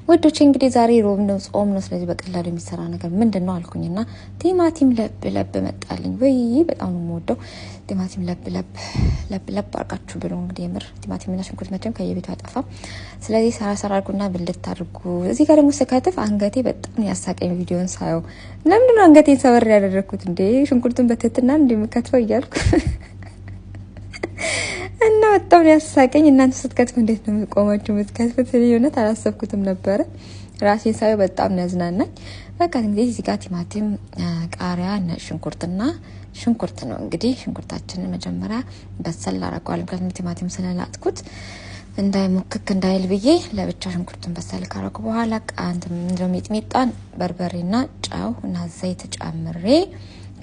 ወዶቼ እንግዲህ ዛሬ ሮብ ነው ጾም ነው ስለዚህ በቀላሉ የሚሰራ ነገር ምንድነው አልኩኝና ቲማቲም ለብ መጣልኝ ወይ በጣም ነው የምወደው ቲማቲም ለብ አርጋችሁ ብሎ እንግዲህ የምር ቲማቲምና ሽንኩርት መቼም ከየቤቱ አይጠፋም ስለዚህ ሰራ አርጉና ብልት አድርጉ እዚህ ጋር ደግሞ ስከትፍ አንገቴ በጣም ያሳቀኝ ቪዲዮን ሳየው ለምን ነው አንገቴን ሰበር ያደረኩት እንዴ ሽንኩርቱን በትትና እንደምከትፈው እያልኩ እና በጣም ያሳቀኝ እናንተ ስትከትፉ እንዴት ነው የምትቆማችሁ የምትከትፉት የሆነት አላሰብኩትም ነበር ራሴን ሳየው በጣም ያዝናናኝ በቃ እንግዲህ እዚህ ጋር ቲማቲም ቃሪያ ሽንኩርትና ሽንኩርት ነው እንግዲህ ሽንኩርታችንን መጀመሪያ በሰል አረጋለሁ ምክንያቱም ቲማቲም ስለላጥኩት እንዳይሞክክ እንዳይል ብዬ ለብቻ ሽንኩርቱን በሰል ካረኩ በኋላ ቃንት ሚጥሚጣን በርበሬና ጫው እና ዘይት ጨምሬ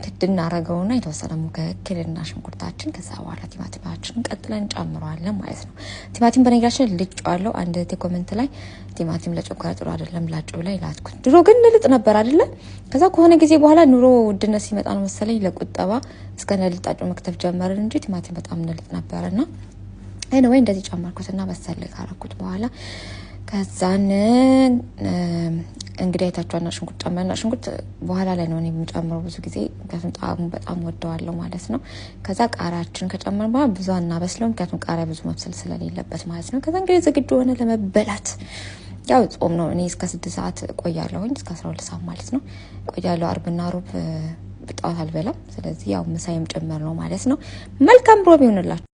ክድና አረጋውና የተወሰነ ሙከክልና ሽንኩርታችን ከዛ በኋላ ቲማቲማችንን ቀጥለን ጨምረዋለን ማለት ነው ቲማቲም በነገራችን ልጫዋለሁ አንድ ኮሜንት ላይ ቲማቲም ለጨጓራ ጥሩ አይደለም ላጭው ላይ ላትኩት ድሮ ግን ልጥ ነበር አይደለ ከዛ ከሆነ ጊዜ በኋላ ኑሮ ውድነት ሲመጣ ነው መሰለኝ ለቁጠባ እስከ ነልጣጭው መክተፍ ጀመርን እንጂ ቲማቲም በጣም ነልጥ ነበርና anyway እንደዚህ ጨመርኩትና በሰል ካረኩት በኋላ ከዛን እንግዲህ አይታችኋና ሽንኩርት ጨመርና ሽንኩርት በኋላ ላይ ነው የሚጨምረው ብዙ ጊዜ ከፍንጣሙ በጣም ወደዋለሁ ማለት ነው ከዛ ቃሪያችን ከጨመርን በኋላ ብዙ አናበስለው ምክንያቱም ቃሪያ ብዙ መብሰል ስለሌለበት ማለት ነው ከዛ እንግዲህ ዝግጁ ሆነ ለመበላት ያው ጾም ነው እኔ እስከ 6 ሰዓት ቆያለሁኝ እስከ 12 ሰዓት ማለት ነው ቆያለሁ አርብና ሮብ በጣም አልበላም ስለዚህ ያው ምሳዬም ጨመር ነው ማለት ነው መልካም ሮብ ይሁንላችሁ